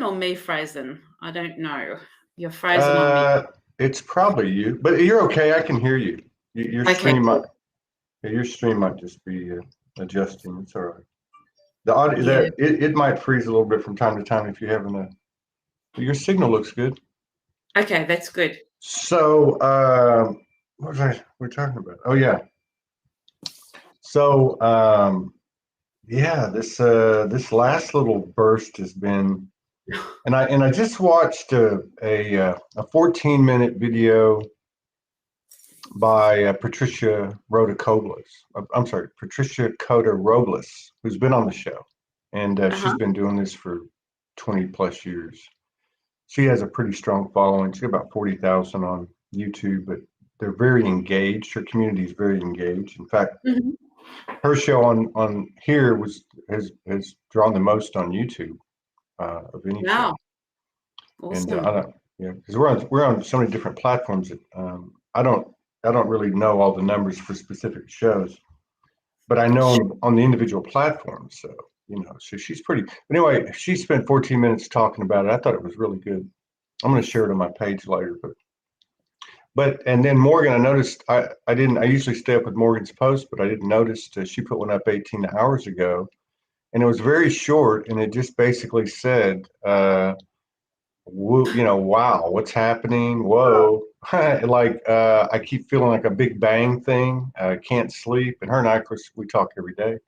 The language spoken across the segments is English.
or me frozen? I don't know. You're frozen on me. It's probably you, but you're okay. I can hear you. Your Okay, stream might, cool. yeah, your stream might just be adjusting. It's all right. The audio Yeah. that it might freeze a little bit from time to time if you're having a. Your signal looks good. Okay, that's good. So, what was we're talking about? Oh yeah. So, yeah, this last little burst has been, and I just watched a 14-minute video by Patricia Rhoda Robles. I'm sorry, Patricia Coda Robles, who's been on the show, and she's Uh-huh. been doing this for 20 plus years. She has a pretty strong following. She's got about 40,000 on YouTube, but they're very engaged. Her community is very engaged. In fact, Mhm. her show on here has drawn the most on YouTube of any show. Wow. And Awesome. I don't, yeah, because we're on so many different platforms that I don't really know all the numbers for specific shows, but I know Sure. them on the individual platforms. So so she's pretty. But anyway, she spent 14 minutes talking about it. I thought it was really good. I'm going to share it on my page later, but and then Morgan, I noticed I didn't I usually stay up with Morgan's post, but I didn't notice she put one up 18 hours ago, and it was very short, and it just basically said, wow, what's happening? Whoa. Like I keep feeling like a Big Bang thing. I can't sleep. And her and I, of course, we talk every day,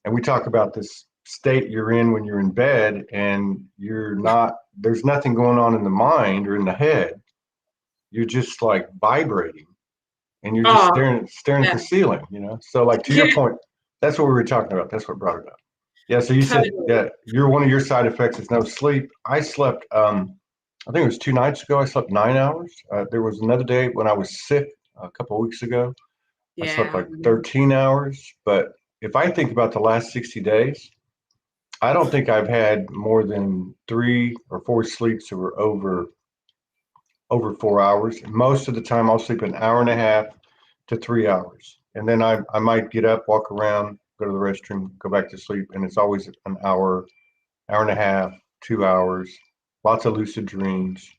and we talk about this state you're in when you're in bed, and you're not. There's nothing going on in the mind or in the head. You're just like vibrating, and you're just Oh, staring at yeah. the ceiling. So, like to your Yeah, point, that's what we were talking about. That's what brought it up. Yeah. So you said totally. that one of your side effects is no sleep. I slept. I think it was 2 nights ago. I slept 9 hours. There was another day when I was sick a couple of weeks ago. I slept Yeah. like 13 hours. But if I think about the last 60 days, I don't think I've had more than 3 or 4 sleeps that were over 4 hours. Most of the time, I'll sleep an hour and a half to 3 hours, and then I might get up, walk around, go to the restroom, go back to sleep, and it's always an hour, hour and a half, 2 hours. Lots of lucid dreams.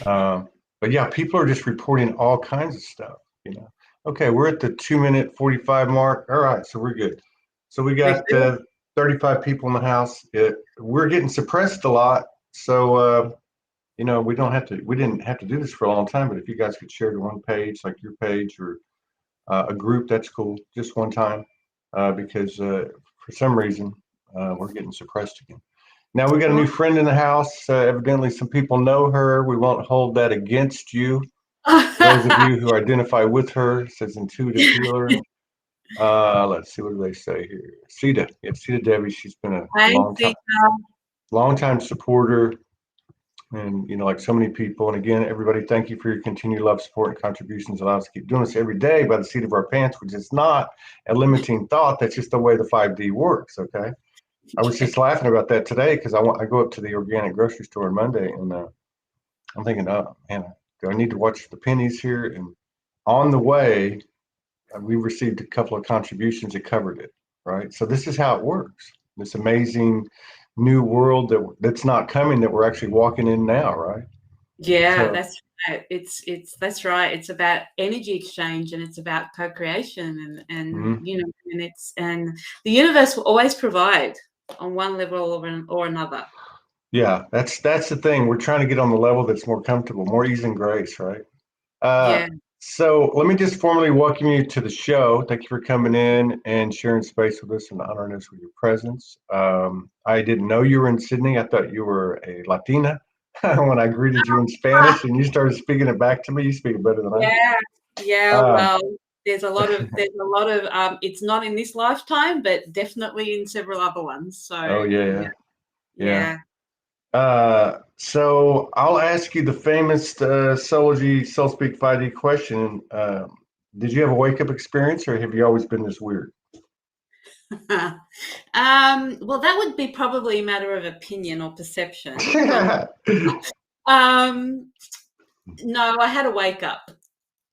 Um, but yeah, people are just reporting all kinds of stuff. Okay, we're at the 2 minute 45 mark. All right, so we're good. So we We're got good. 35 people in the house. We're getting suppressed a lot. So, we didn't have to do this for a long time, but if you guys could share to one page, like your page or a group, that's cool. Just one time, because for some reason, we're getting suppressed again. Now we got a new friend in the house. Evidently, some people know her. We won't hold that against you. Those of you who identify with her, says intuitive healer. Let's see, what do they say here? Sita, yeah, Sita Debbie. She's been a Hi, Zita. long time supporter, and like so many people. And again, everybody, thank you for your continued love, support, and contributions. Allow us to keep doing this every day by the seat of our pants, which is not a limiting thought. That's just the way the 5D works. Okay. I was just laughing about that today because I go up to the organic grocery store on Monday, and I'm thinking, oh man, do I need to watch the pennies here? And on the way, we received a couple of contributions that covered it, right? So this is how it works. This amazing new world that's not coming, that we're actually walking in now, right? Yeah, So, that's right. That's right. It's about energy exchange, and it's about co-creation, and mhm. and the universe will always provide on one level or another. Yeah, that's the thing. We're trying to get on the level that's more comfortable, more ease and grace, right? Uh, Yeah. so let me just formally welcome you to the show. Thank you for coming in and sharing space with us and honoring us with your presence. I didn't know you were in Sydney. I thought you were a Latina when I greeted you in Spanish, and you started speaking it back to me. You speak it better than I do. Yeah, yeah. Um, Well, there's a lot of it's not in this lifetime, but definitely in several other ones. oh So yeah, yeah, yeah. yeah. So I'll ask you the famous Soulogy Soul Speak 5D question. Did you have a wake up experience, or have you always been this weird? Well, that would be probably a matter of opinion or perception, but um, no, I had a wake up.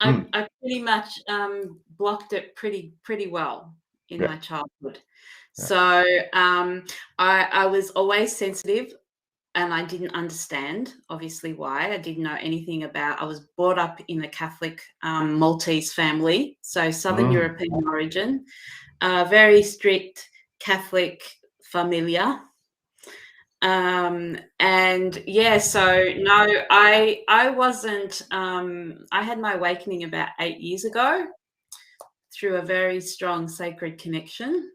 Hmm, I pretty much blocked it pretty well in yeah, my childhood. yeah. So I was always sensitive. and I didn't understand, obviously, why. I didn't know anything about. I was brought up in a Catholic Maltese family, so Southern European origin, very strict Catholic familia. And yeah, so no, I wasn't. I had my awakening about 8 years ago through a very strong sacred connection.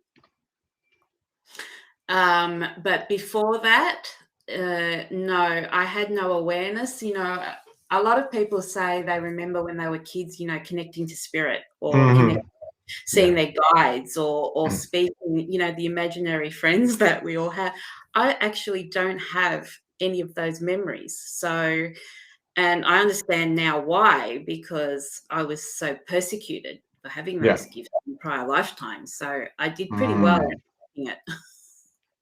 But before that, no, I had no awareness. You know, a lot of people say they remember when they were kids, you know, connecting to spirit or seeing their guides or speaking, you know, the imaginary friends that we all have. I actually don't have any of those memories. So, and I understand now why, because I was so persecuted for having those gifts in prior lifetimes. So I did pretty well at doing it.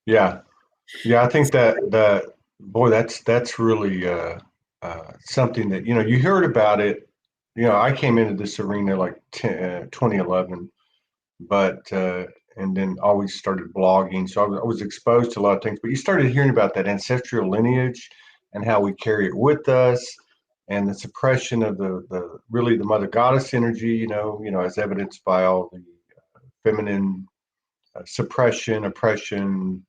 Yeah. I think that boy, that's really something that, you know, you heard about it. You know, I came into this arena like 2011, but and then always started blogging. So I was exposed to a lot of things, but you started hearing about that ancestral lineage and how we carry it with us, and the suppression of the really the mother goddess energy, you know, as evidenced by all the feminine suppression, oppression,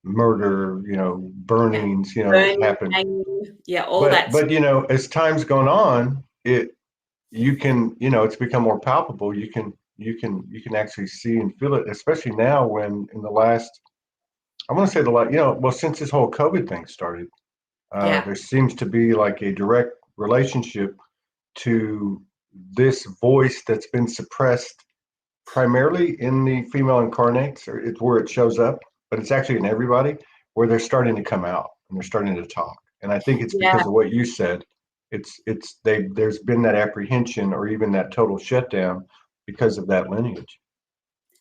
murder, you know, burnings, you know, Burning, happen. hanging, all that. But you know, as time's gone on, you can, you know, it's become more palpable. You can actually see and feel it, especially now when in the last, I want to say the last, you know, well, since this whole COVID thing started, there seems to be like a direct relationship to this voice that's been suppressed primarily in the female incarnates, or it's where it shows up, but it's actually in everybody, where they're starting to come out and they're starting to talk. And I think it's because of what you said. There's been that apprehension or even that total shutdown because of that lineage.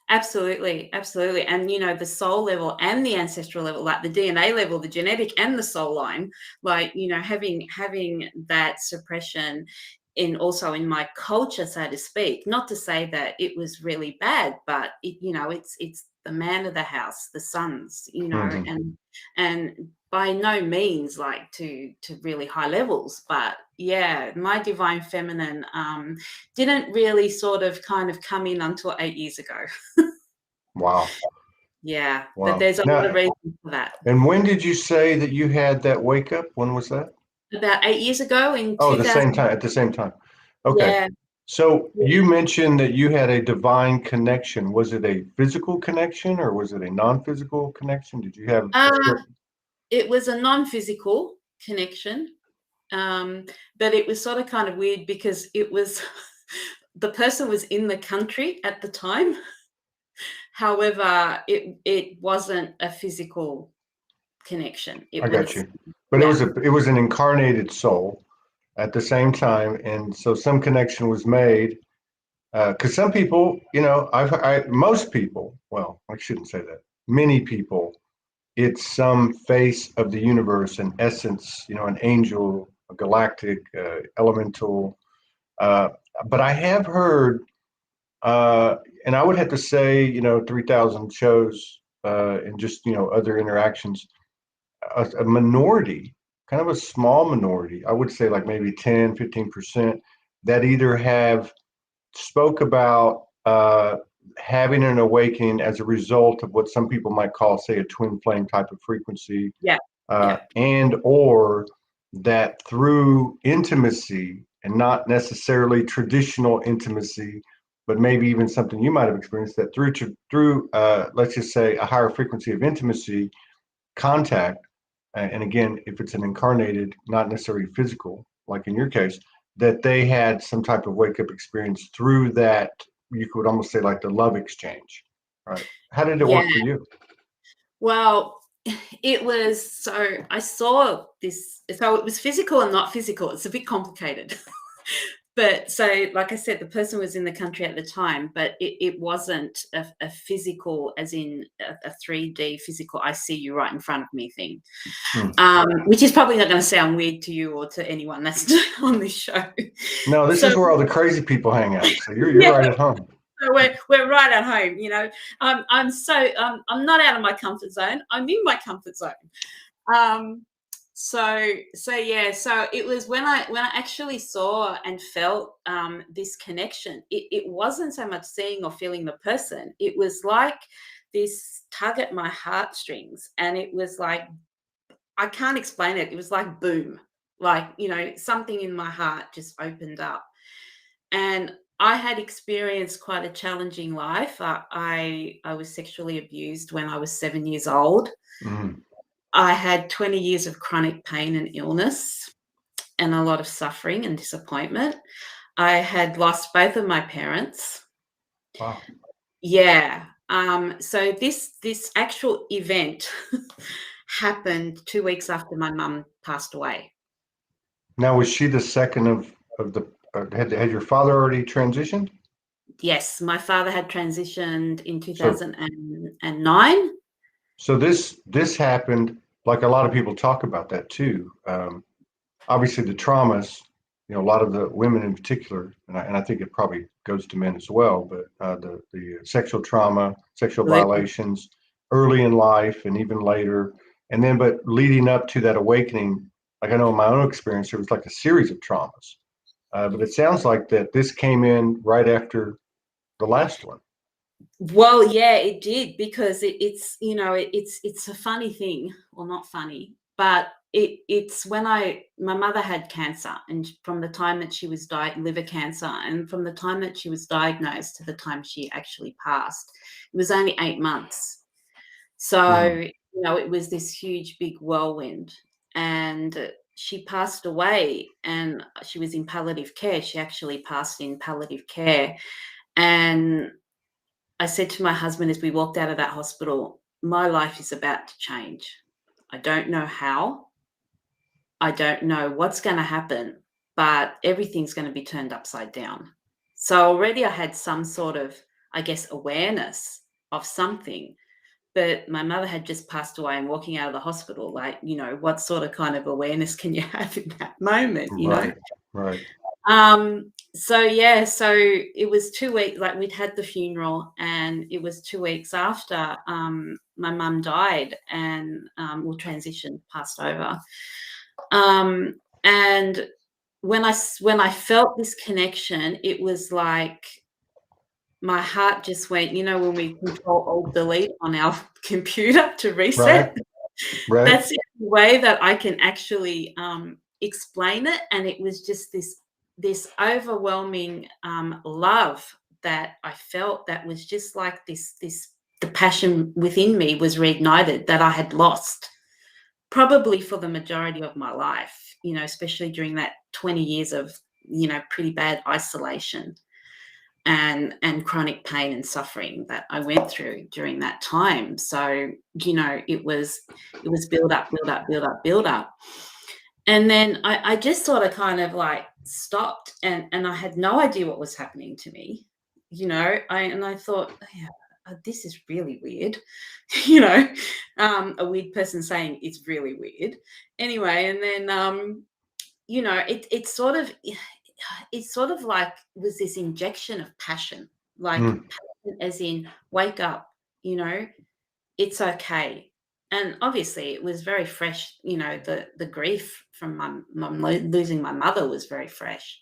Absolutely. And, you know, the soul level and the ancestral level, like the DNA level, the genetic and the soul line, like, you know, having that suppression also in my culture, so to speak, not to say that it was really bad, but it, you know, it's the man of the house, the sons, you know, and by no means like to really high levels, but yeah, my divine feminine didn't really sort of kind of come in until 8 years ago. Wow. Yeah, Wow. but there's a lot of reasons for that. And when did you say that you had that wake up? When was that? About 8 years ago in at the same time. Okay. Yeah. So you mentioned that you had a divine connection. Was it a physical connection or was it a non-physical connection? Did you have it was a non-physical connection, but it was sort of kind of weird because it was the person was in the country at the time. However, it wasn't a physical connection. I got you. But it was an incarnated soul at the same time, and so some connection was made. Because some people, you know, most people, well, I shouldn't say that. Many people, it's some face of the universe, an essence, you know, an angel, a galactic, elemental. But I have heard, and I would have to say, you know, 3,000 shows and just, you know, other interactions, a minority, kind of a small minority, I would say like maybe 10, 15%, that either have spoke about having an awakening as a result of what some people might call, say, a twin flame type of frequency, and or that through intimacy, and not necessarily traditional intimacy, but maybe even something you might have experienced, that through let's just say a higher frequency of intimacy, contact, and again, if it's an incarnated, not necessarily physical, like in your case, that they had some type of wake up experience through that. You could almost say like the love exchange, right? How did it work for you? Well, it was, so I saw this, so it was physical and not physical. It's a bit complicated. But so, like I said, the person was in the country at the time, but it wasn't a physical, as in a 3D physical, I see you right in front of me thing, which is probably not going to sound weird to you or to anyone that's on this show. No, this is where all the crazy people hang out. So you're right at home. So we're right at home, you know. I'm not out of my comfort zone. I'm in my comfort zone. So it was when I actually saw and felt this connection. It wasn't so much seeing or feeling the person. It was like this tug at my heartstrings, and it was like, I can't explain it. It was like boom, like, something in my heart just opened up. And I had experienced quite a challenging life. I was sexually abused when I was 7 years old. Mm. I had 20 years of chronic pain and illness and a lot of suffering and disappointment. I had lost both of my parents. Wow. Yeah. So this actual event happened 2 weeks after my mum passed away. Now, was she the second of the, had your father already transitioned? Yes, my father had transitioned in So 2009. So this happened, like a lot of people talk about that too. Obviously, the traumas, a lot of the women in particular, and I think it probably goes to men as well, but the sexual trauma, sexual Absolutely. violations early in life and even later, and then but leading up to that awakening, like I know in my own experience, there was like a series of traumas. But it sounds like that this came in right after the last one. Well, yeah, it did, because it's a funny thing, or not funny, but it's when my mother had cancer, and from the time that she was liver cancer, and from the time that she was diagnosed to the time she actually passed, it was only 8 months. So, Mhm. it was this huge big whirlwind, and she passed away, and she was in palliative care. She actually passed in palliative care, and I said to my husband as we walked out of that hospital, my life is about to change. I don't know how. I don't know what's going to happen, but everything's going to be turned upside down. So already I had some sort of, I guess, awareness of something, but my mother had just passed away, and walking out of the hospital, like, what sort of kind of awareness can you have in that moment? Right, right. So yeah, so it was 2 weeks, like, we'd had the funeral, and it was 2 weeks after my mum died, and transitioned, passed over. And when I felt this connection, it was like my heart just went, when we control alt delete on our computer to Right, reset. right. That's the only way that I can actually explain it. And it was just this overwhelming love that I felt, that was just like the passion within me was reignited, that I had lost probably for the majority of my life, especially during that 20 years of, pretty bad isolation and chronic pain and suffering that I went through during that time. So, it was build up, build up, build up, build up. And then I just sort of kind of like stopped, and I had no idea what was happening to me. I thought, yeah, this is really weird. A weird person saying it's really weird. Anyway, and then it sort of like was this injection of passion, like Mm. passion as in wake up, you know, it's okay. And obviously it was very fresh, the grief from my mum losing my mother was very fresh.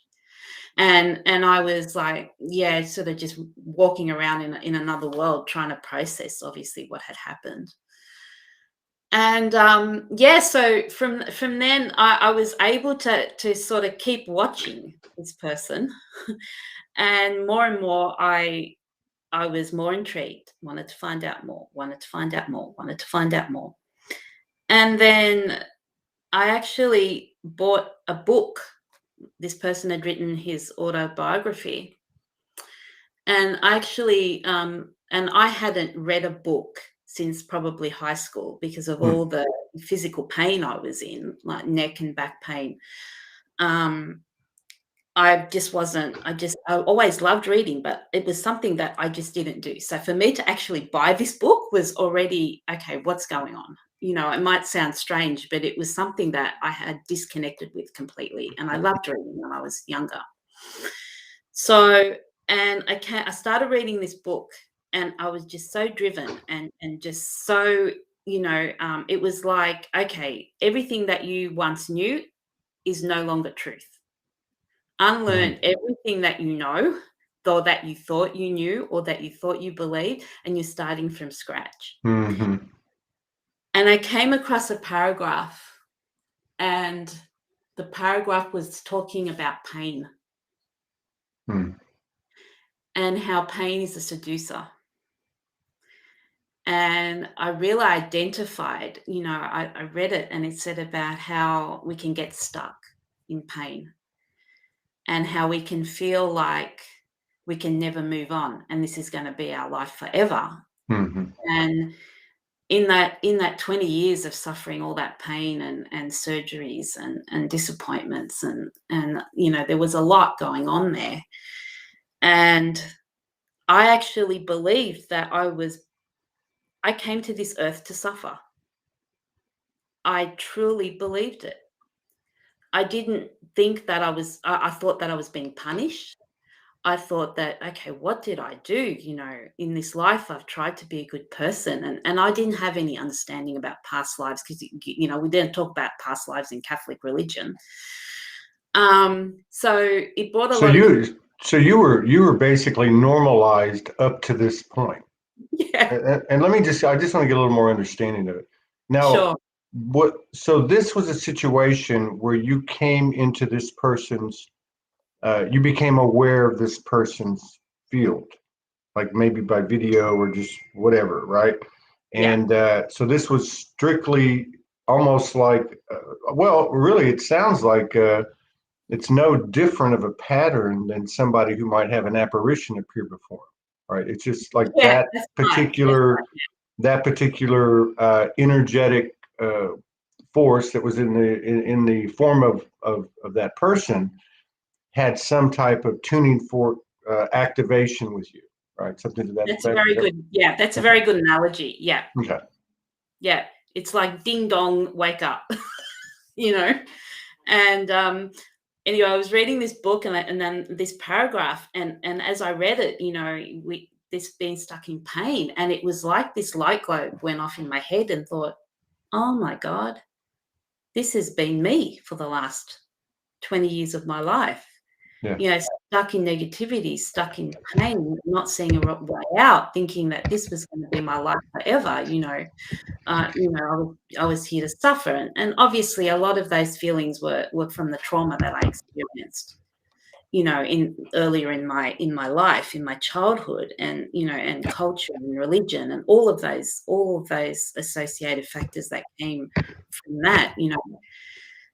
And I was like, yeah, sort of just walking around in another world, trying to process obviously what had happened. And yeah, so from then I was able to sort of keep watching this person, and more I was more intrigued, wanted to find out more, wanted to find out more, wanted to find out more. And then I actually bought a book. This person had written his autobiography, and I hadn't read a book since probably high school because of Mm. all the physical pain I was in, like neck and back pain. Um, I just wasn't, I always loved reading, but it was something that I just didn't do. So for me to actually buy this book was already, okay, what's going on? It might sound strange, but it was something that I had disconnected with completely. And I loved reading when I was younger. So, and I started reading this book, and I was just so driven and just so, it was like, okay, everything that you once knew is no longer truth. Unlearn everything that you know, or that you thought you knew, or that you thought you believed, and you're starting from scratch. Mm-hmm. And I came across a paragraph, and the paragraph was talking about pain and how pain is a seducer. And I really identified, I read it, and it said about how we can get stuck in pain and how we can feel like we can never move on and this is going to be our life forever. Mm-hmm. And in that 20 years of suffering all that pain and surgeries and disappointments and there was a lot going on there. And I actually believed that I came to this earth to suffer. I truly believed it. I didn't think that I thought that I was being punished. I thought that, okay, what did I do? In this life, I've tried to be a good person. And I didn't have any understanding about past lives because, we didn't talk about past lives in Catholic religion. So it brought a lot of... So you were basically normalized up to this point. Yeah. And I just want to get a little more understanding of it. Now, Sure. so this was a situation where you came into this person's, you became aware of this person's field, like maybe by video or just whatever, right? And so this was strictly almost like, well, really, it sounds like it's no different of a pattern than somebody who might have an apparition appear before, right? It's just like that particular energetic force that was in the form of that person had some type of tuning fork activation with you, right? Something to that That's effect. very good. Yeah, that's a very good analogy. Yeah. Okay. Yeah, it's like ding dong, wake up, And anyway, I was reading this book and then this paragraph, and as I read it, this being stuck in pain, and it was like this light globe went off in my head and thought, oh my God, this has been me for the last 20 years of my life. Yeah. Stuck in negativity, stuck in pain, not seeing a way out, thinking that this was going to be my life forever. I was here to suffer, and obviously a lot of those feelings were from the trauma that I experienced, earlier in my life, in my childhood, and and culture and religion and all of those associated factors that came from that.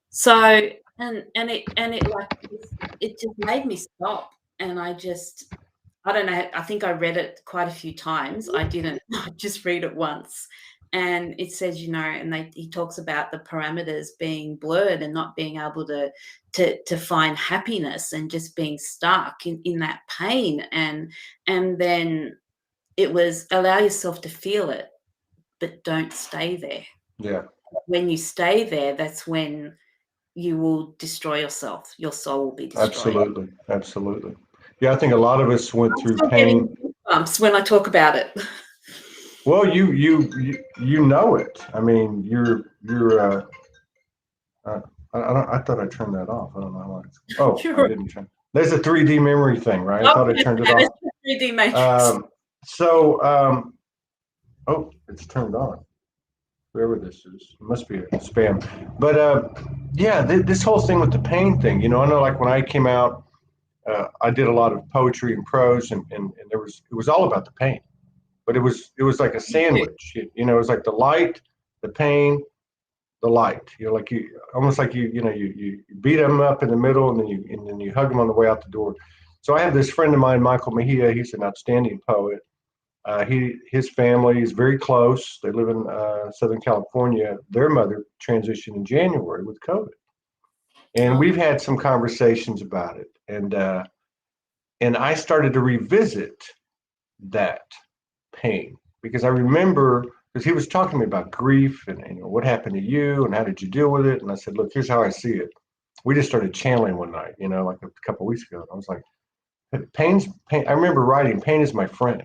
So it just made me stop, and I don't know, I think I read it quite a few times. I didn't just read it once. And it says, and he talks about the parameters being blurred and not being able to find happiness and just being stuck in that pain. And then it was allow yourself to feel it, but don't stay there. Yeah. When you stay there, that's when you will destroy yourself. Your soul will be destroyed. Absolutely. Yeah, I think a lot of us went through pain. Bumps when I talk about it. Well, you know it. I mean, you're. I thought I turned that off. I don't know why. Oh, sure. I didn't turn. There's a 3D memory thing, right? I thought I turned it off. 3D matrix. Oh, it's turned on. Whoever this is, it must be a spam. But yeah, this whole thing with the pain thing, I know, like when I came out, I did a lot of poetry and prose, and it was all about the pain, but it was like a sandwich. It was like the light, the pain, the light. Like almost like you beat them up in the middle, and then you hug them on the way out the door. So I have this friend of mine, Michael Mejia. He's an outstanding poet. His family is very close. They live in Southern California. Their mother transitioned in January with COVID, and we've had some conversations about it. And I started to revisit that pain because I remember, because he was talking to me about grief and what happened to you and how did you deal with it. And I said, look, here's how I see it. We just started channeling one night, like a couple of weeks ago. And I was like, pain. I remember writing, pain is my friend.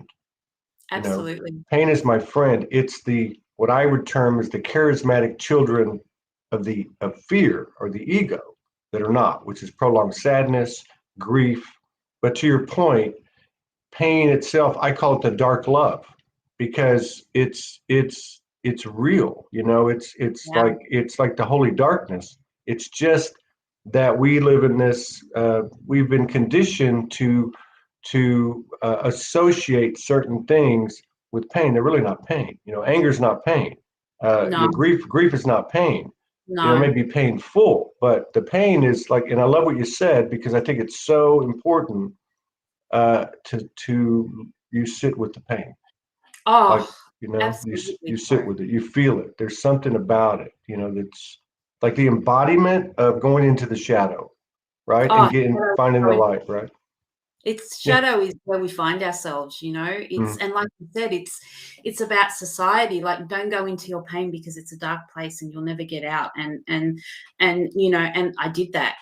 Absolutely. Pain is my friend. It's the what I would term as the charismatic children of fear or the ego that are not, which is prolonged sadness, grief. But to your point, pain itself, I call it the dark love because it's real. You know, Yeah. it's like the holy darkness. It's just that we live in this. We've been conditioned to associate certain things with pain. They're really not pain. You know, anger is not pain. No, Grief is not pain. You know, it may no. be painful, but the pain is like, and I love what you said because I think it's so important to you sit with the pain, like, Oh, you know, you absolutely sit so. with it, you feel it. There's something about it, you know, that's like the embodiment of going into the shadow, right, Oh, and getting shadow is finding the so light, right? it's Yeah. shadow is where we find ourselves, you know. It's Mm, and like you said, it's about society. Like, don't go into your pain because it's a dark place and you'll never get out. And you know, and I did that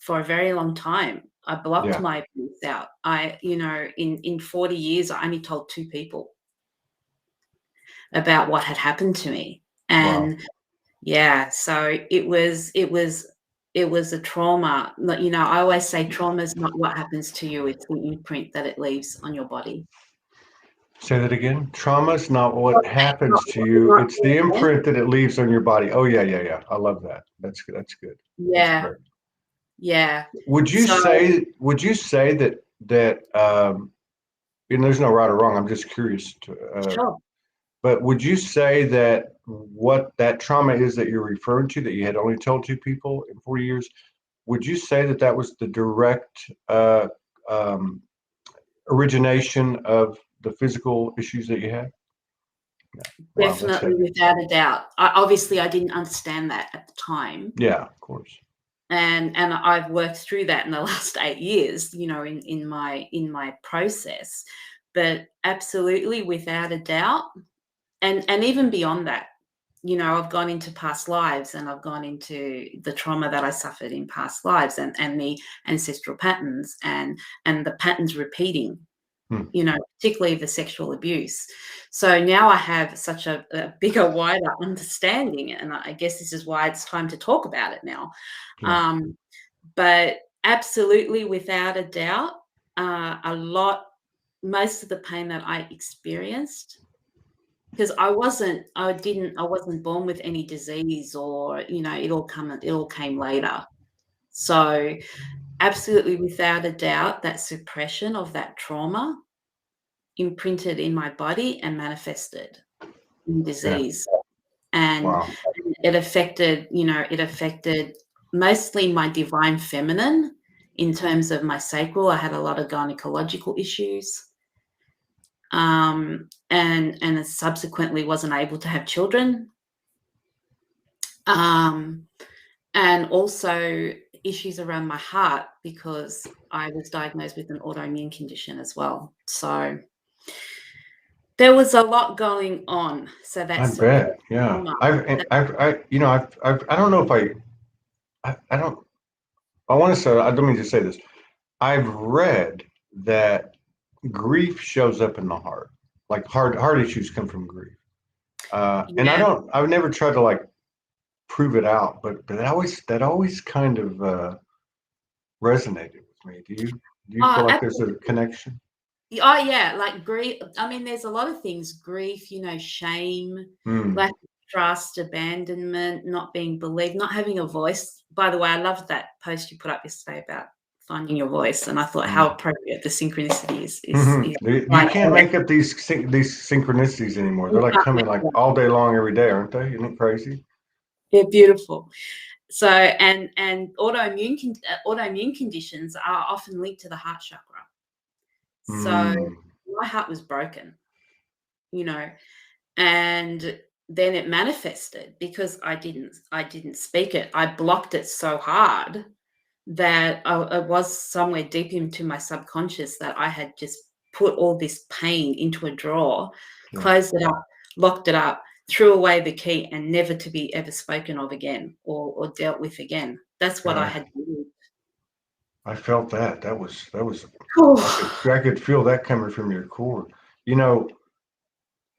for a very long time. I blocked yeah. my abuse out. You know, in 40 years, I only told 2 people about what had happened to me. Wow. And yeah, so it was a trauma. Like, you know, I always say trauma is not what happens to you, it's the imprint that it leaves on your body. Say that again. Trauma's not what It's not happens to it's you, not it's the the event. imprint that it leaves on your body. Oh yeah, yeah, yeah, I love that. That's good, that's good, that's Yeah, great. yeah. Would you So say that and there's no right or wrong, I'm just curious sure. but would you say that what that trauma is that you're referring to, that you had only told 2 people in 40 years, would you say that that was the direct um, origination of the physical issues that you had? Yeah. Wow, that's Definitely, heavy. without a doubt. Obviously, I didn't understand that at the time, Yeah, of course. and I've worked through that in the last 8 years, you know, in my process. But absolutely, without a doubt, and even beyond that, you know, I've gone into past lives and I've gone into the trauma that I suffered in past lives, and the ancestral patterns, and the patterns repeating, Hmm. you know, particularly the sexual abuse. So now I have such a bigger, wider understanding, and I guess this is why it's time to talk about it now. Yeah, Um, but absolutely, without a doubt, most of the pain that I experienced, because I wasn't born with any disease, or, you know, it all came later. So absolutely, without a doubt, that suppression of that trauma imprinted in my body and manifested in yeah. disease. And Wow. it affected mostly my divine feminine. In terms of my sacral, I had a lot of gynecological issues, and subsequently wasn't able to have children, um, and also issues around my heart because I was diagnosed with an autoimmune condition as well. So there was a lot going on. So I that suppressed bet. Yeah. trauma. You know, I don't know if I don't, I want to say, I don't mean to say this. I've read that grief shows up in the heart, like heart issues come from grief. And Yeah, I've never tried to like prove it out, but that always kind of resonated with me. Do you feel oh, like there's a connection? oh, yeah, like grief. I mean, there's a lot of things: grief, you know, shame, Mm, lack of trust, abandonment, not being believed, not having a voice. By the way, I loved that post you put up yesterday about finding your voice, and I thought how mm. appropriate the synchronicity is You finding can't your voice. make up these synchronicities anymore. They're You like can't coming make like it up. all day long, every day, aren't they? Isn't it crazy? They're beautiful. So, and autoimmune conditions are often linked to the heart chakra. So Mm, my heart was broken, you know, and then it manifested because I didn't speak it. I blocked it so hard that it was somewhere deep into my subconscious that I had just put all this pain into a drawer, yeah. closed it up, locked it up, threw away the key, and never to be ever spoken of again, or dealt with again. That's what I I, had to do. I felt that. That was I Oh, could feel that coming from your core. You know,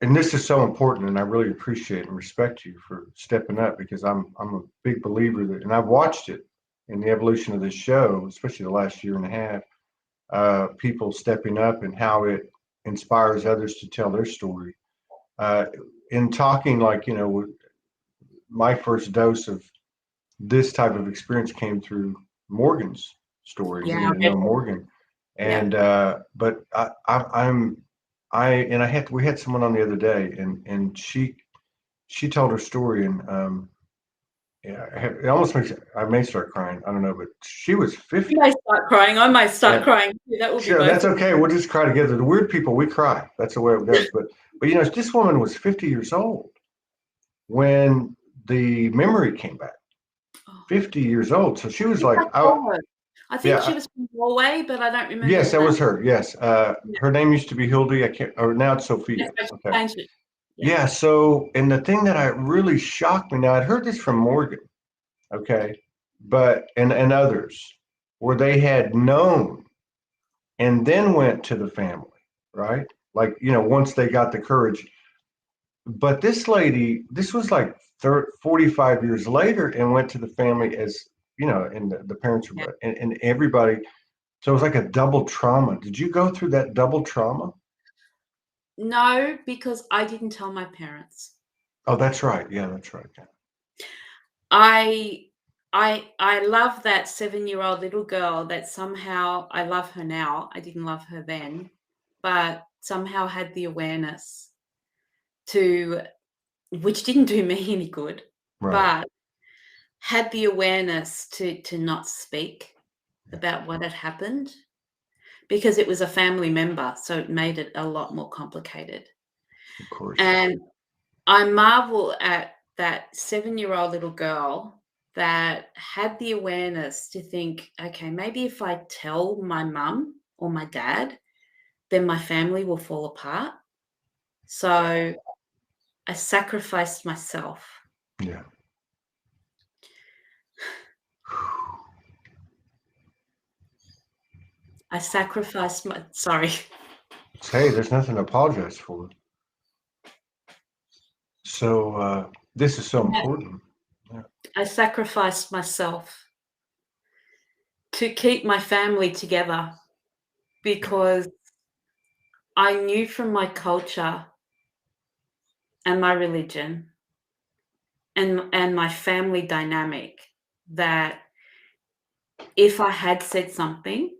and this is so important, and I really appreciate and respect you for stepping up, because I'm a big believer that, and I've watched it in the evolution of this show, especially the last year and a half, people stepping up and how it inspires others to tell their story. In talking, like, my first dose of this type of experience came through Morgan's story, Yeah. getting to know Morgan. Yeah. And but we had someone on the other day, and she told her story, and yeah, it almost makes, I may start crying. I don't know, but she was 50. You may start crying. I may start And crying too. That will be sure, both. that's okay. We'll just cry together. The weird people, we cry. That's the way it goes. But this woman was 50 years old when the memory came back. Oh. 50 years old. So she was I like, think she was from Norway, but I don't remember. yes, that was her. Yes. Her name used to be Hildy. Or now it's Sophia. Yes, Okay. changed it. Yeah. So, and the thing that I really shocked me, now I'd heard this from Morgan, okay, and others, where they had known and then went to the family, right? Like, once they got the courage. But this lady, this was like 45 years later, and went to the family, as, and the parents were, and everybody. So it was like a double trauma. Did you go through that double trauma? No, because I didn't tell my parents. Oh, that's right. Yeah, that's right. Yeah. I love that 7-year-old little girl that somehow, I love her now. I didn't love her then, but somehow had the awareness which didn't do me any good, Right. but had the awareness to not speak about what had happened, because it was a family member, so it made it a lot more complicated. Of course. And I marvel at that 7-year-old little girl that had the awareness to think, okay, maybe if I tell my mum or my dad, then my family will fall apart. So I sacrificed myself. Yeah. I sacrificed sorry. Hey, there's nothing to apologize for. So this is so important. Yeah. I sacrificed myself to keep my family together, because I knew from my culture and my religion and my family dynamic that if I had said something,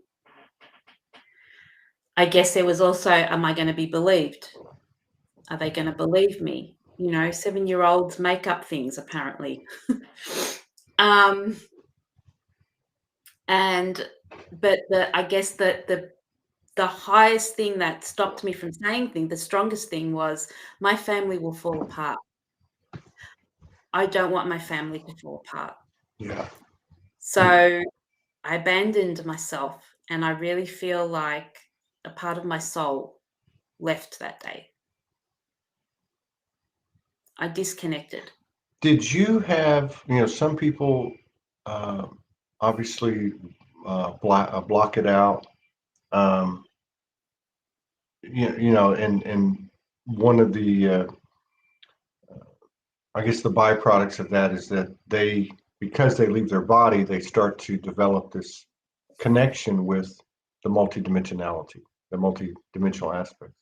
I guess there was also, am I going to be believed? Are they going to believe me? 7-year-olds make up things, apparently. But I guess the highest thing that stopped me from saying things, the strongest thing, was my family will fall apart. I don't want my family to fall apart. Yeah. So I abandoned myself, and I really feel like a part of my soul left that day. I disconnected. Did you have, some people obviously block it out, and one of the, I guess the byproducts of that is that because they leave their body, they start to develop this connection with the multidimensionality, the multidimensional aspect.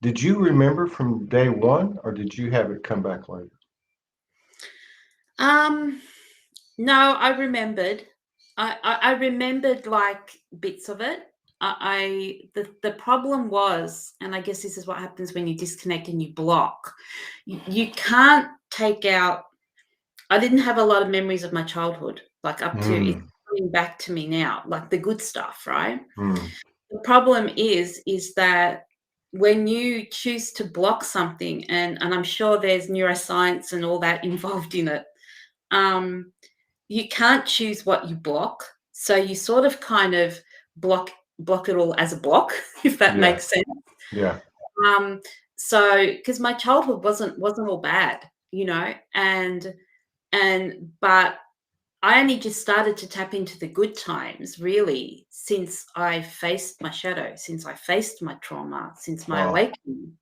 Did you remember from day one, or did you have it come back later? No, I remembered. I remembered like bits of it. The problem was, and I guess this is what happens when you disconnect and you block. You can't take out. I didn't have a lot of memories of my childhood, like up to it's coming back to me now, like the good stuff, right? The problem is that when you choose to block something, and I'm sure there's neuroscience and all that involved in it, you can't choose what you block. So you sort of kind of block it all as a block, if that makes sense. Yeah. So because my childhood wasn't all bad, but I only just started to tap into the good times, really, since I faced my shadow, since I faced my trauma, since my awakening.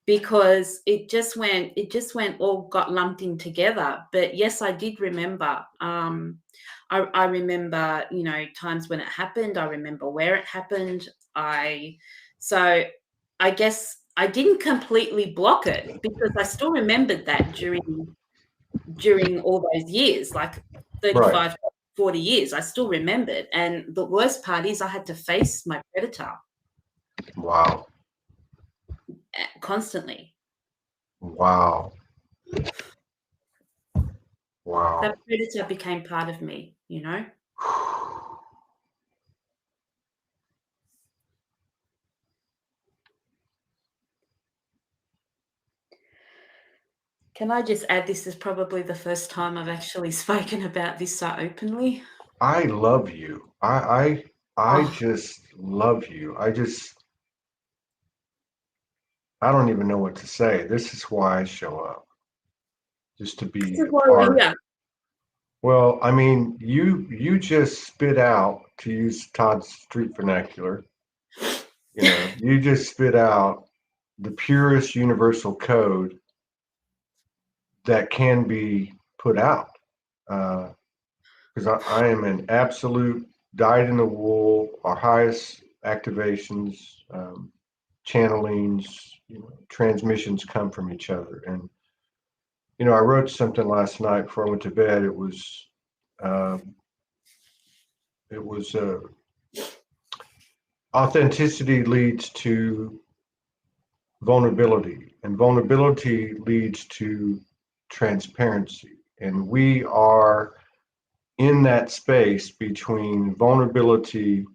because it just went all got lumped in together. But yes, I did remember. I remember, you know, times when it happened. I remember where it happened. So I guess I didn't completely block it, because I still remembered that during all those years, like 35, 40 years, I still remembered. And the worst part is I had to face my predator. Wow. Constantly. Wow. Wow. That predator became part of me, you know? Can I just add, this is probably the first time I've actually spoken about this so openly. I love you. I just love you. I don't even know what to say. This is why I show up. Just to This be is a why we're part. here. Well, I mean, you just spit out, to use Todd's street vernacular, you know, you just spit out the purest universal code that can be put out. Because I am an absolute dyed in the wool, our highest activations, channelings, you know, transmissions come from each other. And, you know, I wrote something last night before I went to bed. It was, uh, authenticity leads to vulnerability, and vulnerability leads to transparency. And we are in that space between vulnerability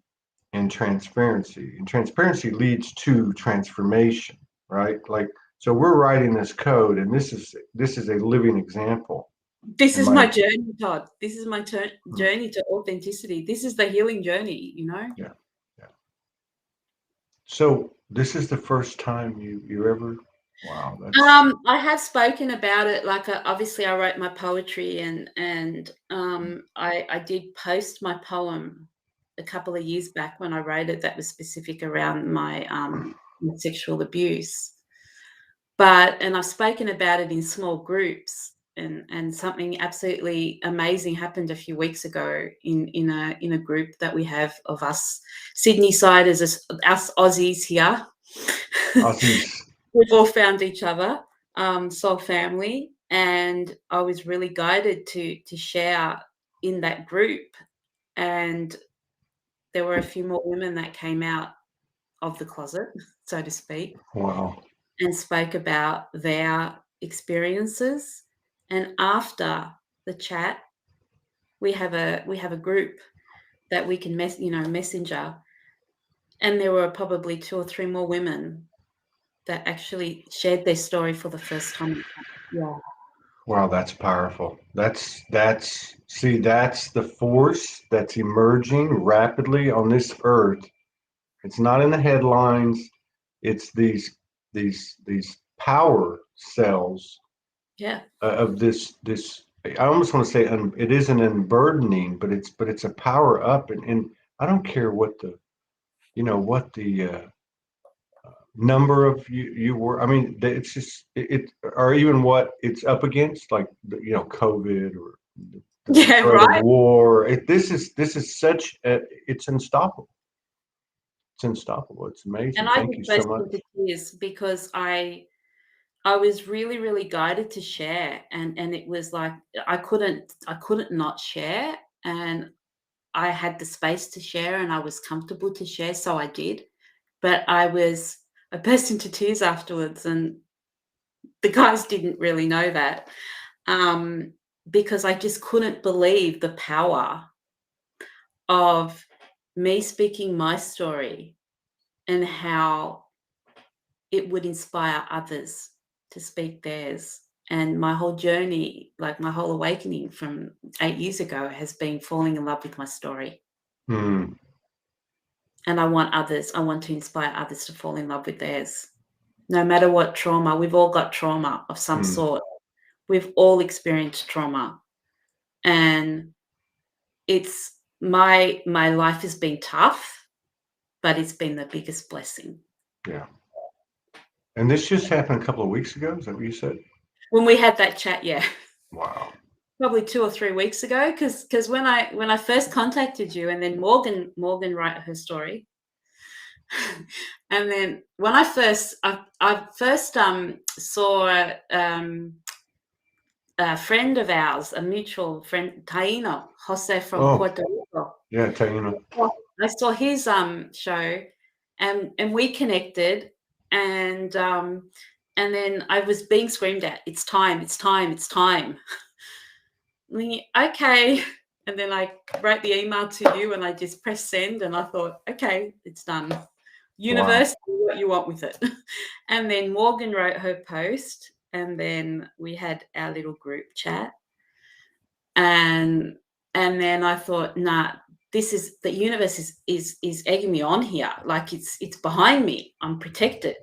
and transparency. And transparency leads to transformation, right? Like, so we're writing this code, and this is a living example. This in is my my journey, Todd. This is my journey to authenticity. This is the healing journey, you know? Yeah. Yeah. So this is the first time you ever, wow, that's I have spoken about it. Like, obviously, I wrote my poetry, and I did post my poem a couple of years back when I wrote it. That was specific around my sexual abuse. And I've spoken about it in small groups. And something absolutely amazing happened a few weeks ago in a group that we have of us Sydney siders, us Aussies here. Aussies. We've all found each other, soul family, and I was really guided to share in that group. And there were a few more women that came out of the closet, so to speak, Wow. and spoke about their experiences. And after the chat, we have a group that we can messenger, and there were probably 2 or 3 more women that actually shared their story for the first time. Yeah. Wow, that's powerful. See, that's the force that's emerging rapidly on this earth. It's not in the headlines. It's these power cells Yeah. of this. I almost want to say it isn't unburdening, but it's a power up, and I don't care what the, you know, what the number of you were. I mean, it's just or even what it's up against, like you know, COVID or the Yeah, threat of right. war. This is such it's unstoppable. It's unstoppable. It's And amazing. I Thank you just so burst much. into tears because I was really, really guided to share, and it was like I couldn't not share, and I had the space to share, and I was comfortable to share, so I did. But I burst into tears afterwards, and the guys didn't really know that, because I just couldn't believe the power of me speaking my story and how it would inspire others to speak theirs. And my whole journey, like my whole awakening from 8 years ago, has been falling in love with my story. Hmm. And I want to inspire others to fall in love with theirs. No matter what trauma, we've all got trauma of some Hmm. sort. We've all experienced trauma. And it's my life has been tough, but it's been the biggest blessing. Yeah. And this just happened a couple of weeks ago. Is that what you said? When we had that chat, yeah. Wow. Probably 2 or 3 weeks ago, because when I first contacted you, and then Morgan wrote her story, and then when I first saw a friend of ours, a mutual friend, Taino Jose from Puerto Rico. Yeah, Taino. I saw his show, and we connected, and then I was being screamed at, "It's time! It's time! It's time!" I'm thinking, okay. And then I wrote the email to you, and I just pressed send, and I thought, okay, it's done. Universe, do what you want with it. And then Morgan wrote her post, and then we had our little group chat. And then I thought, nah, this is the universe is egging me on here. Like it's behind me. I'm protected,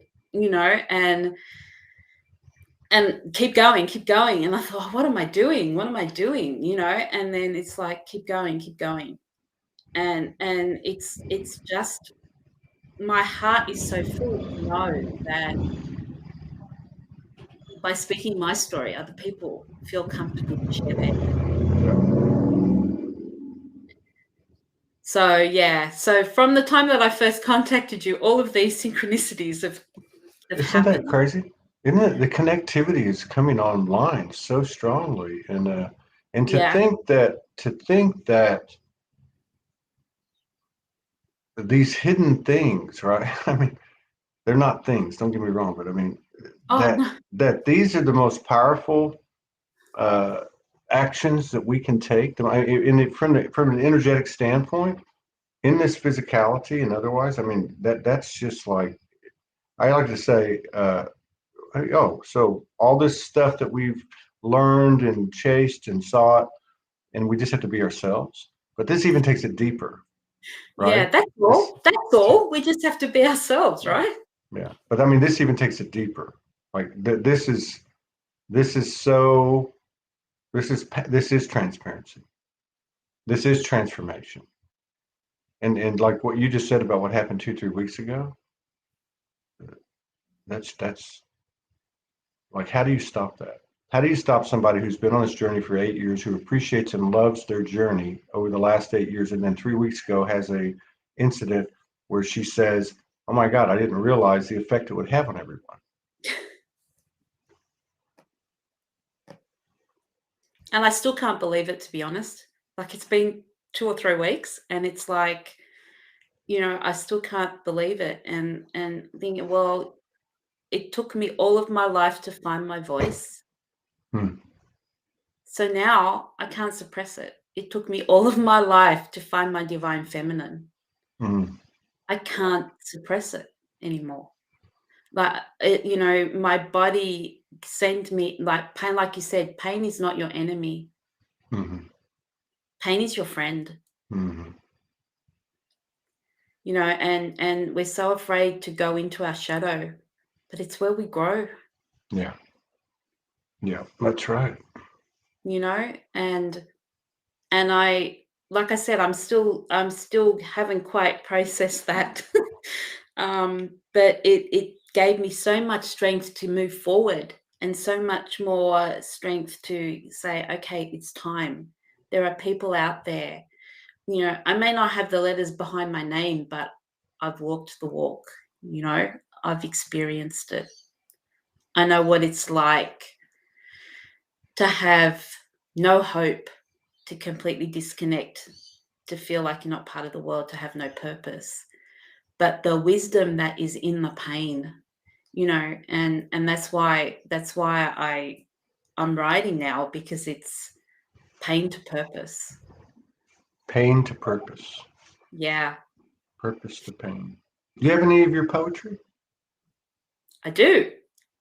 and keep going. And I thought, what am I doing? And then it's like, keep going. And it's just, my heart is so full to know that by speaking my story, other people feel comfortable to share theirs. So yeah, so from the time that I first contacted you, all of these synchronicities have Isn't happened. that crazy? Isn't it? The connectivity is coming online so strongly, and to think that these hidden things, right? I mean, they're not things. Don't get me wrong, but I mean that these are the most powerful actions that we can take. From an energetic standpoint, in this physicality and otherwise. I mean, that's just like, I like to say, so all this stuff that we've learned and chased and sought, and we just have to be ourselves. But this even takes it deeper, right? Yeah, that's all. That's all. We just have to be ourselves, right? Yeah. But I mean, this even takes it deeper. Like this is transparency. This is transformation. And like what you just said about what happened 2-3 weeks ago, that's like, how do you stop that? How do you stop somebody who's been on this journey for 8 years, who appreciates and loves their journey over the last 8 years, and then 3 weeks ago has a incident where she says, "Oh my God, I didn't realize the effect it would have on everyone." And I still can't believe it, to be honest. Like, it's been 2 or 3 weeks, and it's like, I still can't believe it, and thinking, well, it took me all of my life to find my voice. So now I can't suppress it. It took me all of my life to find my divine feminine. I can't suppress it anymore. Like, my body sent me, like, pain, like you said, pain is not your enemy. Pain is your friend. And we're so afraid to go into our shadow, but it's where we grow. Yeah, that's right. And I, like I said, I'm still haven't quite processed that. But it gave me so much strength to move forward, and so much more strength to say, okay, it's time. There are people out there. I may not have the letters behind my name, but I've walked the walk. I've experienced it. I know what it's like to have no hope, to completely disconnect, to feel like you're not part of the world, to have no purpose. But the wisdom that is in the pain, and that's why I'm writing now, because it's pain to purpose. Pain to purpose. Yeah. Purpose to pain. Do you have any of your poetry? I do.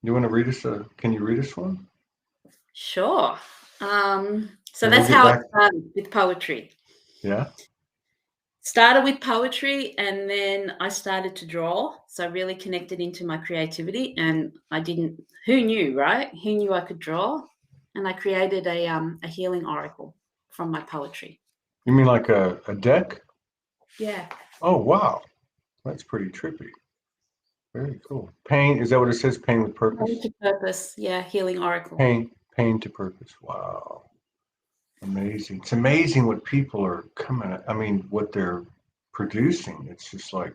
You want to read us can you read us one? Sure. So that's how it started, with poetry. Yeah. Started with poetry, and then I started to draw. So I really connected into my creativity, and who knew, right? Who knew I could draw? And I created a healing oracle from my poetry. You mean like a deck? Yeah. Oh, wow. That's pretty trippy. Very cool. Pain, is that what it says? Pain with purpose? To purpose, yeah, healing oracle. Pain to purpose. Wow. Amazing. It's amazing what people are what they're producing. It's just like,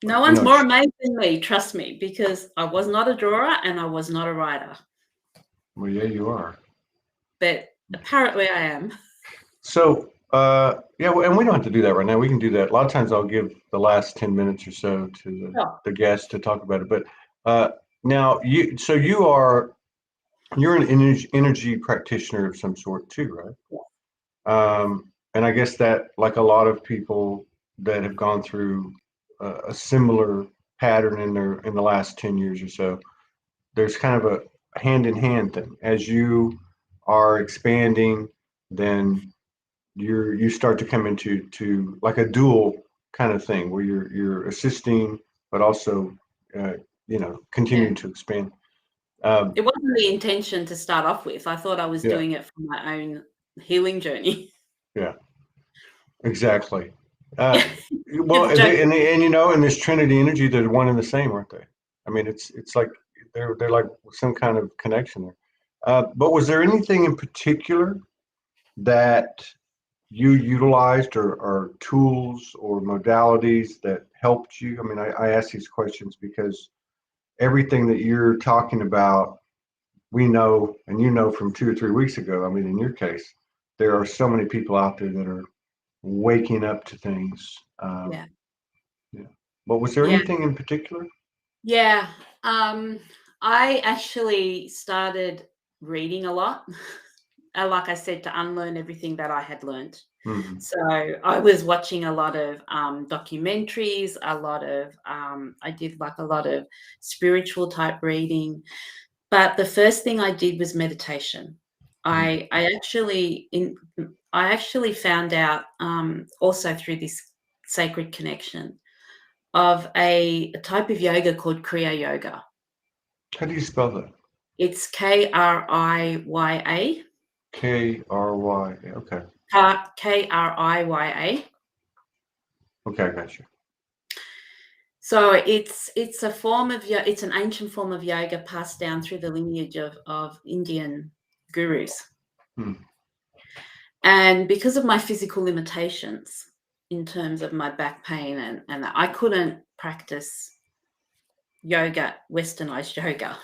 No one's more amazed than me, trust me, because I was not a drawer and I was not a writer. Well, yeah, you are. But apparently I am. So, yeah, and we don't have to do that right now. We can do that. A lot of times I'll give the last 10 minutes or so to the guests to talk about it. But now you're an energy practitioner of some sort too, right? Yeah. And I guess that, like a lot of people that have gone through a similar pattern in the last 10 years or so, there's kind of a hand in hand thing. As you are expanding, then you start to come into like a dual kind of thing where you're assisting, but also continuing to expand. It wasn't the intention to start off with. I thought I was doing it for my own healing journey. Yeah, exactly. Well, and in this Trinity energy, they're one and the same, aren't they? I mean, it's like they're like some kind of connection there. But was there anything in particular that you utilized or tools or modalities that helped you? I mean, I ask these questions because everything that you're talking about, we know, and you know from 2 or 3 weeks ago, I mean, in your case, there are so many people out there that are waking up to things. Yeah. But was there anything in particular? Yeah. I actually started reading a lot. Like I said, to unlearn everything that I had learned. Mm-hmm. So I was watching a lot of documentaries, I did like a lot of spiritual type reading. But the first thing I did was meditation. I actually found out also through this sacred connection of a type of yoga called Kriya Yoga. How do you spell that? It's Kriya. K-R-Y. Okay. Kriya. Okay, I got you. So it's a form of it's an ancient form of yoga passed down through the lineage of Indian gurus. And because of my physical limitations in terms of my back pain and I couldn't practice yoga, westernized yoga.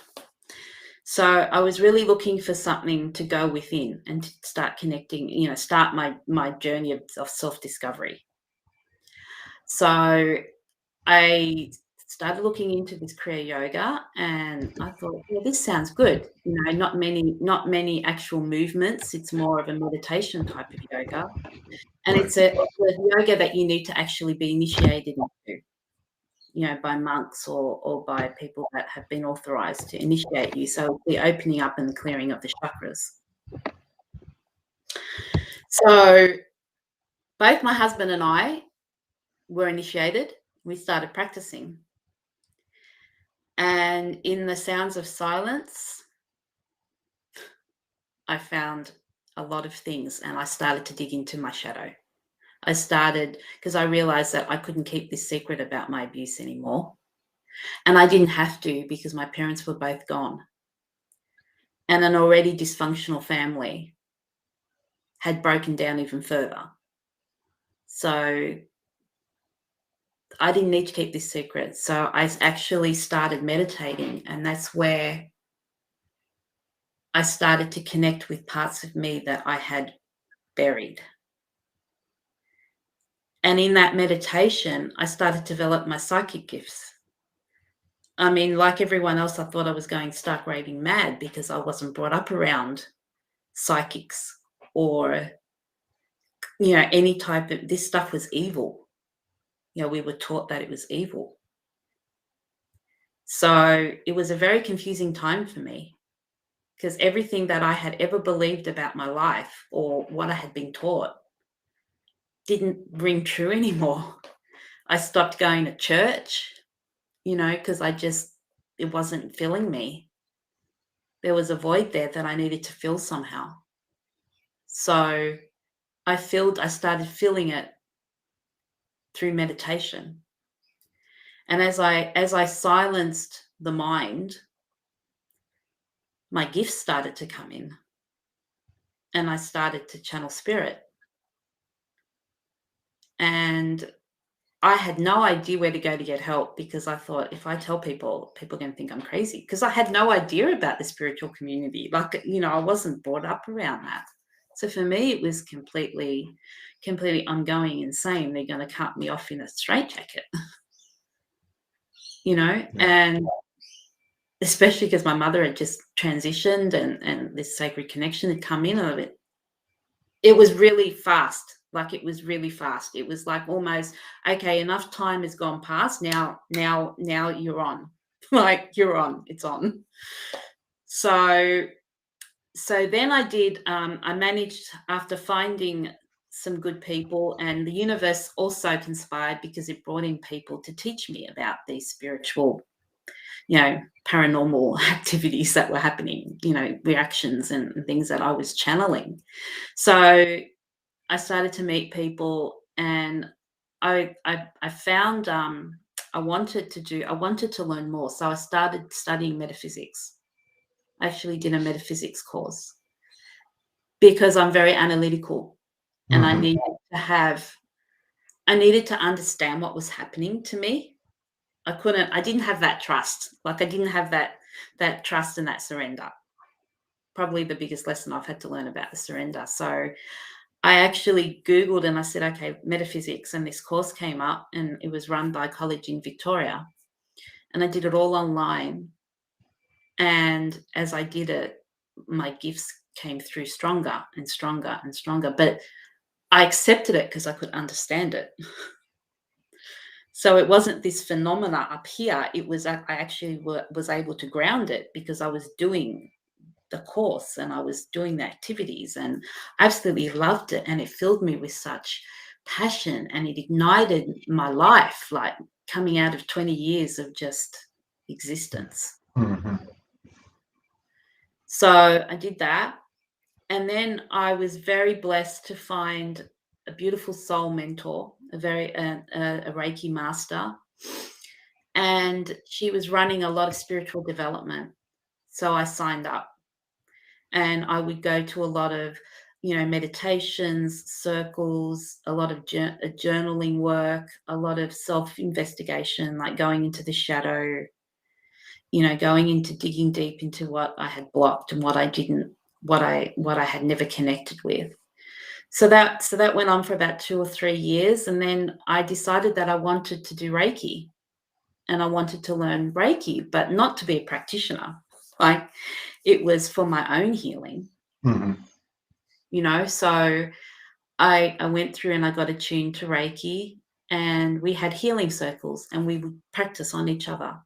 So I was really looking for something to go within and to start connecting, start my journey of self-discovery. So I started looking into this Kriya Yoga and I thought, well, this sounds good. Not many actual movements. It's more of a meditation type of yoga. And it's a yoga that you need to actually be initiated into, by monks or by people that have been authorized to initiate you. So the opening up and the clearing of the chakras. So both my husband and I were initiated. We started practicing. And in the sounds of silence, I found a lot of things and I started to dig into my shadow. I started because I realized that I couldn't keep this secret about my abuse anymore. And I didn't have to because my parents were both gone. And an already dysfunctional family had broken down even further. So I didn't need to keep this secret. So I actually started meditating, and that's where I started to connect with parts of me that I had buried. And in that meditation, I started to develop my psychic gifts. I mean, like everyone else, I thought I was going stark raving mad because I wasn't brought up around psychics or, any type of, this stuff was evil. We were taught that it was evil. So it was a very confusing time for me because everything that I had ever believed about my life or what I had been taught didn't ring true anymore. I stopped going to church, because it wasn't filling me. There was a void there that I needed to fill somehow. So I started filling it through meditation. And as I silenced the mind, my gifts started to come in, and I started to channel spirit. And I had no idea where to go to get help, because I thought, if I tell people, people are going to think I'm crazy, because I had no idea about the spiritual community. Like, I wasn't brought up around that. So for me, it was completely I'm going insane. They're going to cut me off in a straitjacket, Yeah. and especially because my mother had just transitioned, and this sacred connection had come in, and it was really fast. Like, it was really fast. It was like almost, okay, enough time has gone past. Now you're on. Like, you're on. It's on. So then I managed, after finding some good people, and the universe also conspired, because it brought in people to teach me about these spiritual, paranormal activities that were happening, reactions and things that I was channeling. So I started to meet people, and I found I wanted to learn more. So I started studying metaphysics. I actually did a metaphysics course, because I'm very analytical, and I needed to understand what was happening to me. I didn't have that trust. Like, I didn't have that trust and that surrender. Probably the biggest lesson I've had to learn about the surrender. So I actually Googled, and I said, okay, metaphysics, and this course came up, and it was run by a college in Victoria, and I did it all online. And as I did it, my gifts came through stronger and stronger and stronger, but I accepted it because I could understand it. So it wasn't this phenomena up here. It was, I actually was able to ground it, because I was doing the course and I was doing the activities, and I absolutely loved it. And it filled me with such passion, and it ignited my life, like coming out of 20 years of just existence. Mm-hmm. So I did that. And then I was very blessed to find a beautiful soul mentor, a Reiki master. And she was running a lot of spiritual development. So I signed up, and I would go to a lot of, meditations, circles, a lot of journaling work, a lot of self-investigation, like going into the shadow, going into digging deep into what I had blocked and what I had never connected with. So that went on for about 2 or 3 years, and then I decided that I wanted to do Reiki, and I wanted to learn Reiki, but not to be a practitioner. Like, it was for my own healing. Mm-hmm. So I went through and I got attuned to Reiki, and we had healing circles, and we would practice on each other,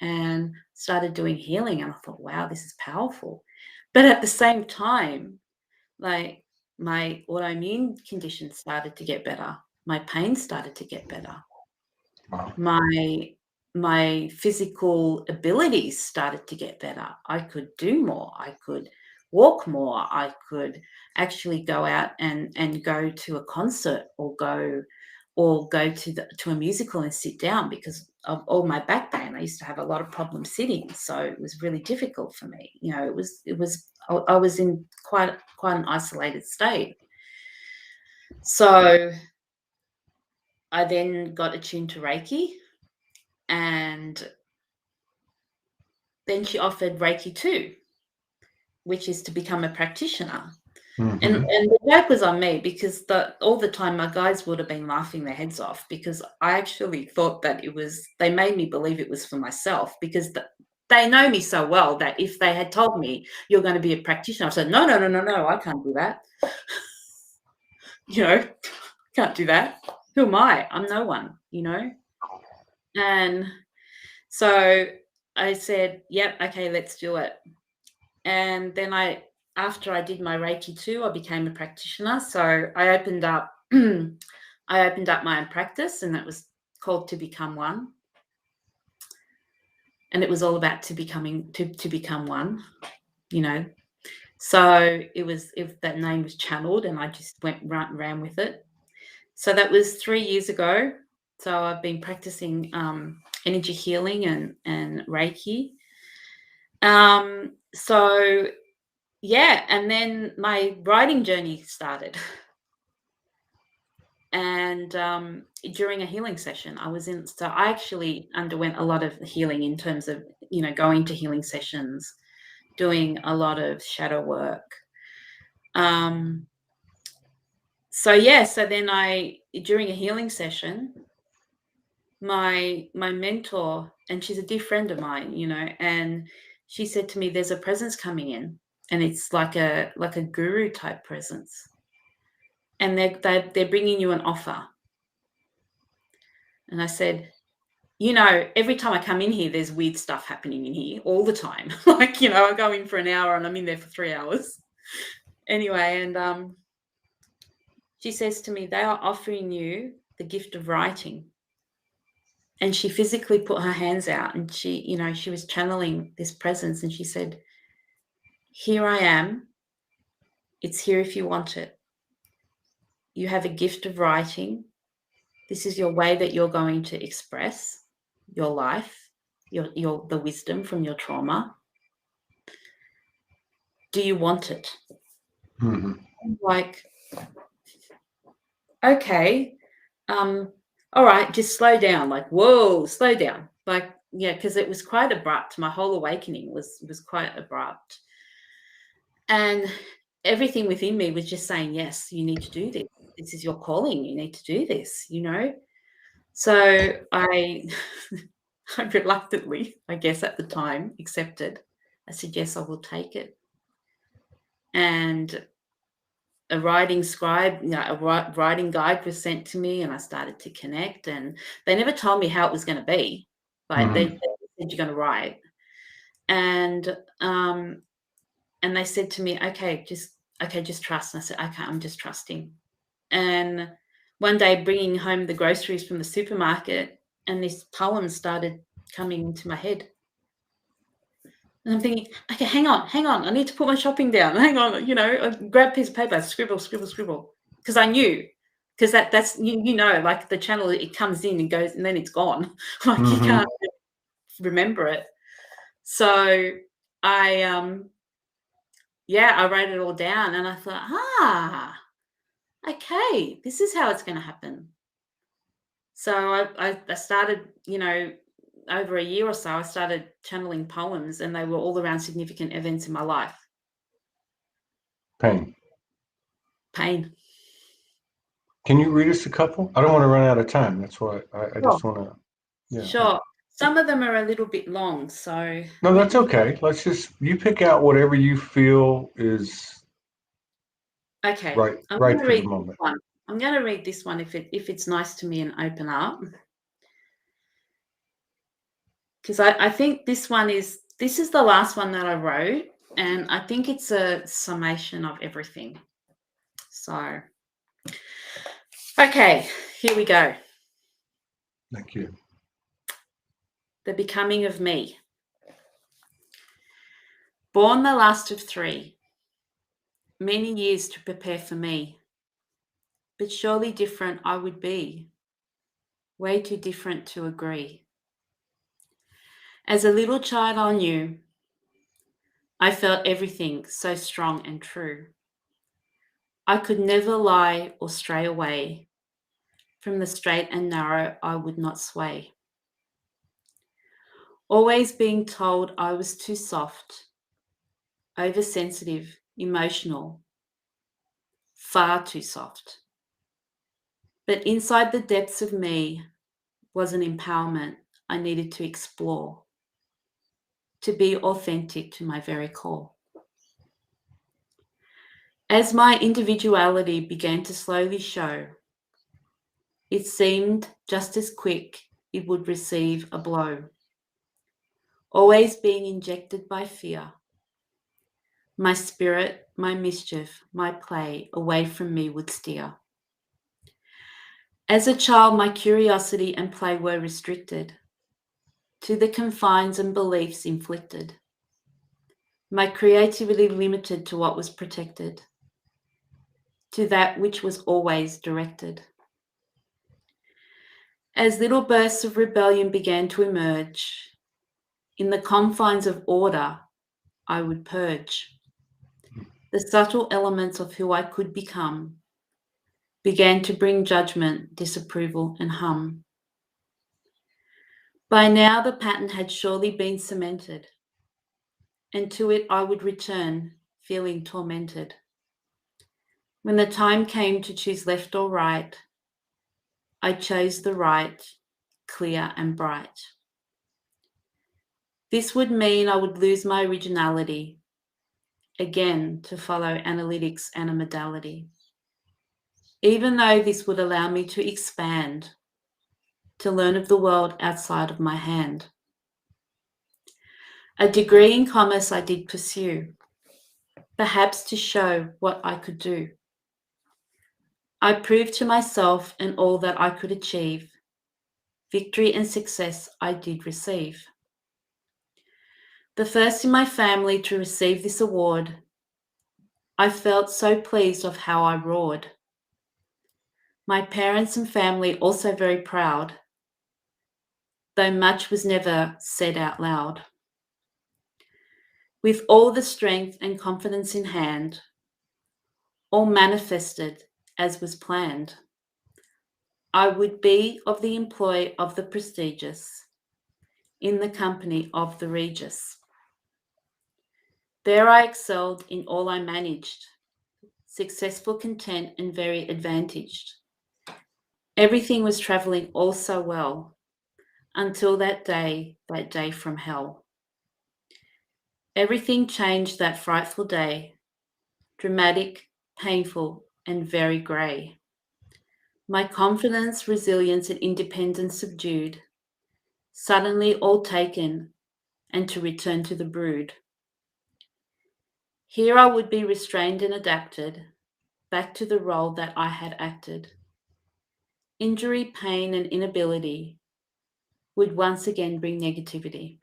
and started doing healing. And I thought, wow, this is powerful. But at the same time, like, my autoimmune conditions started to get better. My pain started to get better. Wow. My physical abilities started to get better. I could do more. I could walk more. I could actually go out and go to a concert, or go to a musical and sit down, because of all my back pain. I used to have a lot of problems sitting, so it was really difficult for me. I was in quite an isolated state. So I then got attuned to Reiki, and then she offered Reiki 2, which is to become a practitioner. Mm-hmm. And the joke was on me, because all the time my guys would have been laughing their heads off, because I actually thought that they made me believe it was for myself, because they know me so well that if they had told me, you're going to be a practitioner, I said, no, I can't do that. Can't do that. Who am I? I'm no one, And so I said, yep, okay, let's do it. And then after I did my Reiki 2, I became a practitioner. So I opened up my own practice, and that was called To Become One. And it was all about to become one, So that name was channeled, and I just ran with it. So that was 3 years ago. So I've been practicing energy healing and Reiki. So yeah, and then my writing journey started. And during a healing session, so I actually underwent a lot of healing in terms of, going to healing sessions, doing a lot of shadow work. So then during a healing session, my mentor, and she's a dear friend of mine, and she said to me, there's a presence coming in, and it's like a guru type presence, and they're bringing you an offer. And I said, every time I come in here, there's weird stuff happening in here all the time. Like, I go in for an hour and I'm in there for 3 hours. Anyway, and she says to me, they are offering you the gift of writing. And she physically put her hands out, and she was channeling this presence, and she said, here I am. It's here if you want it. You have a gift of writing. This is your way that you're going to express your life, the wisdom from your trauma. Do you want it? Mm-hmm. I'm like, okay, all right, just slow down. Like, whoa, slow down. Like, yeah, because it was quite abrupt. My whole awakening was quite abrupt. And everything within me was just saying, yes, you need to do this. This is your calling. You need to do this, So I reluctantly, I guess at the time, accepted. I said, yes, I will take it. And a writing scribe, a writing guide was sent to me, and I started to connect. And they never told me how it was going to be, but they said, you're going to write. And they said to me, okay, just trust. And I said, okay, I'm just trusting. And one day, bringing home the groceries from the supermarket, and this poem started coming into my head. And I'm thinking, okay, hang on. I need to put my shopping down. Hang on, I grab a piece of paper, scribble. Because I knew, because that's, like the channel, it comes in and goes, and then it's gone. Like you can't remember it. So I wrote it all down, and I thought, okay, this is how it's going to happen. So I started, over a year or so, I started channeling poems, and they were all around significant events in my life. Pain. Can you read us a couple? I don't want to run out of time. That's why I just want to. Yeah. Sure. Some of them are a little bit long, so. No, that's okay. You pick out whatever you feel is okay. right for the moment. I'm going to read this one if it's nice to me and open up. Because I think this is the last one that I wrote, and I think it's a summation of everything. So, okay, here we go. Thank you. The becoming of me. Born the last of 3, many years to prepare for me, but surely different I would be, way too different to agree. As a little child I knew, I felt everything so strong and true. I could never lie or stray away. From the straight and narrow I would not sway. Always being told I was too soft, oversensitive, emotional, far too soft. But inside the depths of me was an empowerment I needed to explore, to be authentic to my very core. As my individuality began to slowly show, it seemed just as quick it would receive a blow. Always being injected by fear, my spirit, my mischief, my play away from me would steer. As a child, my curiosity and play were restricted to the confines and beliefs inflicted. My creativity limited to what was protected, to that which was always directed. As little bursts of rebellion began to emerge, in the confines of order, I would purge. The subtle elements of who I could become began to bring judgment, disapproval, and hum. By now the pattern had surely been cemented, and to it I would return, feeling tormented. When the time came to choose left or right, I chose the right, clear and bright. This would mean I would lose my originality, again to follow analytics and a modality. Even though this would allow me to expand, to learn of the world outside of my hand. A degree in commerce I did pursue, perhaps to show what I could do. I proved to myself and all that I could achieve. Victory and success I did receive. The first in my family to receive this award, I felt so pleased of how I roared. My parents and family also very proud, though much was never said out loud. With all the strength and confidence in hand, all manifested as was planned, I would be of the employ of the prestigious, in the company of the Regis. There I excelled in all I managed, successful, content, and very advantaged. Everything was travelling all so well, until that day from hell. Everything changed that frightful day, dramatic, painful, and very grey. My confidence, resilience, and independence subdued, suddenly all taken, and to return to the brood. Here I would be restrained and adapted, back to the role that I had acted. Injury, pain, and inability would once again bring negativity.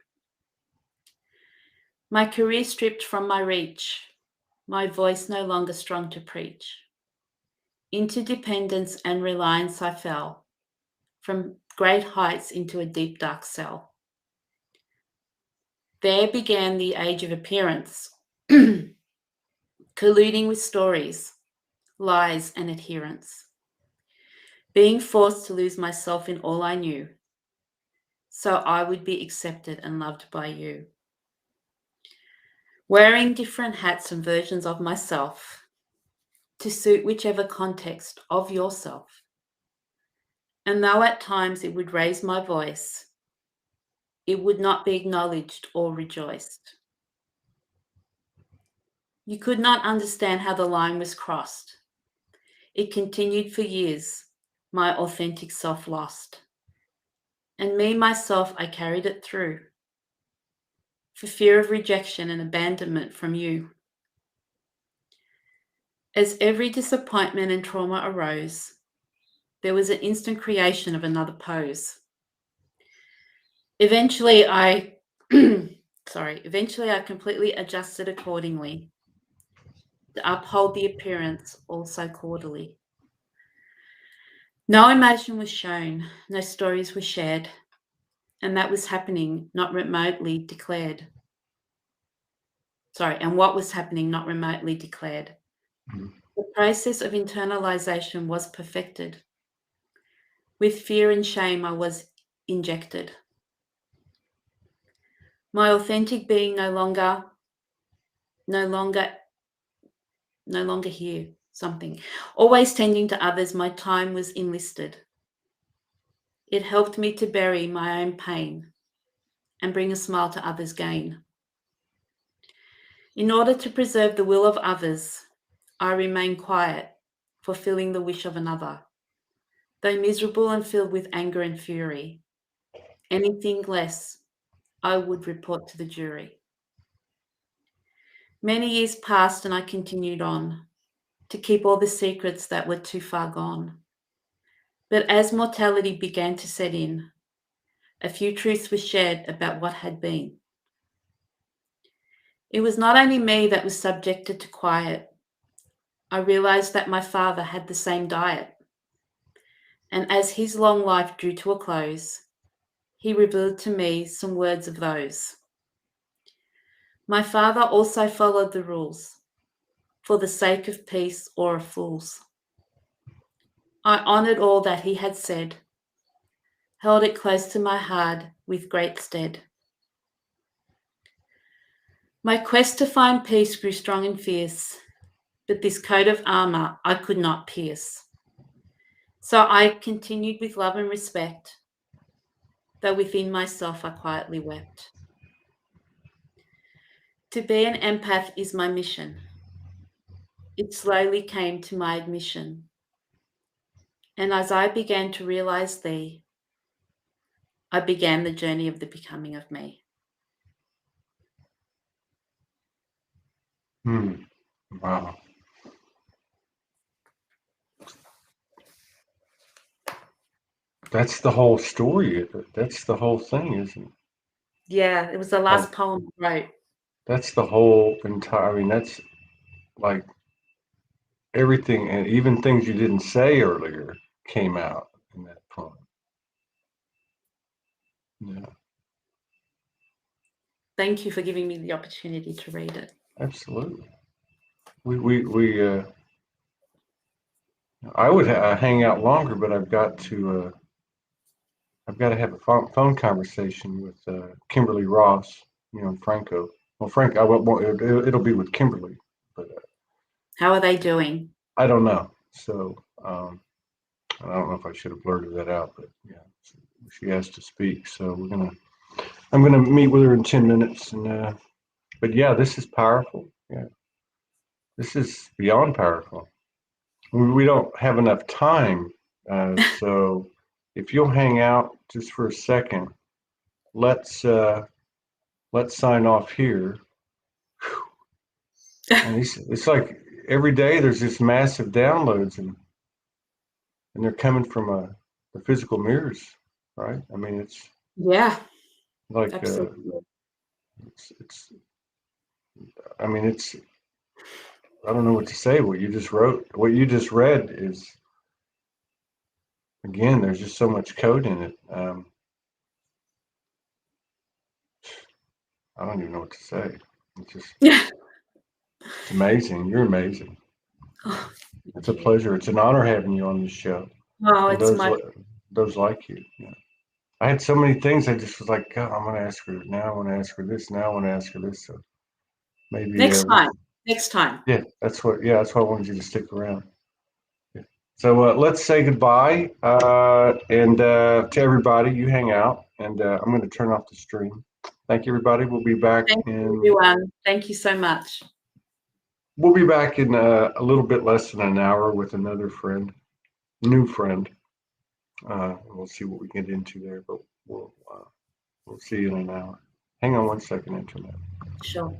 My career stripped from my reach, my voice no longer strong to preach. Into dependence and reliance I fell, from great heights into a deep dark cell. There began the age of appearance, colluding with stories, lies, and adherence. Being forced to lose myself in all I knew, so I would be accepted and loved by you. Wearing different hats and versions of myself to suit whichever context of yourself. And though at times it would raise my voice, it would not be acknowledged or rejoiced. You could not understand how the line was crossed. It continued for years, my authentic self lost. And me, myself, I carried it through, for fear of rejection and abandonment from you. As every disappointment and trauma arose, there was an instant creation of another pose. Eventually I completely adjusted accordingly to uphold the appearance also cordially. No emotion was shown, no stories were shared, and that was happening not remotely declared. And what was happening not remotely declared. The process of internalization was perfected. With fear and shame I was injected. My authentic being no longer here, something. Always tending to others, my time was enlisted. It helped me to bury my own pain and bring a smile to others' gain. In order to preserve the will of others, I remain quiet, fulfilling the wish of another. Though miserable and filled with anger and fury, anything less, I would report to the jury. Many years passed and I continued on to keep all the secrets that were too far gone. But as mortality began to set in, a few truths were shared about what had been. It was not only me that was subjected to quiet. I realized that my father had the same diet. And as his long life drew to a close, he revealed to me some words of those. My father also followed the rules, for the sake of peace or of fools. I honoured all that he had said, held it close to my heart with great stead. My quest to find peace grew strong and fierce, but this coat of armour I could not pierce. So I continued with love and respect, though within myself I quietly wept. To be an empath is my mission. It slowly came to my admission. And as I began to realise thee, I began the journey of the becoming of me. Wow. That's the whole story. That's the whole thing, isn't it? Yeah, it was the last poem I wrote. That's the whole entire, I mean, that's like everything, and even things you didn't say earlier came out in that poem. Yeah, Thank you for giving me the opportunity to read it. absolutely. I would hang out longer, but I've got to have a phone conversation with Kimberly Ross, Franco. Well, Frank, I won't, it'll be with Kimberly, but How are they doing? I don't know. So I don't know if I should have blurted that out, but yeah, she asked to speak, so I'm gonna meet with her in 10 minutes, and but yeah, this is powerful. Yeah, this is beyond powerful. We don't have enough time, so if you'll hang out just for a second, let's sign off here. And it's like every day there's this massive downloads, and they're coming from the physical mirrors, right? I mean, it's Yeah, like absolutely. it's I mean, it's I don't know what to say. What you just wrote, what you just read is, again, there's just so much code in it. I don't even know what to say. It's just, Yeah. it's amazing. You're amazing. Oh, It's a thank you. pleasure. It's an honor having you on this show, Oh, and it's my those like you. Yeah. I had so many things. I just was like, God, I'm going to ask her now. I want to ask her this. Now I want to ask her this. So maybe, next time. Next time. yeah, that's why I wanted you to stick around. Yeah. So let's say goodbye, and to everybody. You hang out, and I'm going to turn off the stream. Thank you, everybody. We'll be back Thank you, in everyone. Thank you so much. a little bit less than an hour with another friend, new friend. We'll see what we get into there, but we'll see you in an hour. Hang on one second, Antionette. Sure.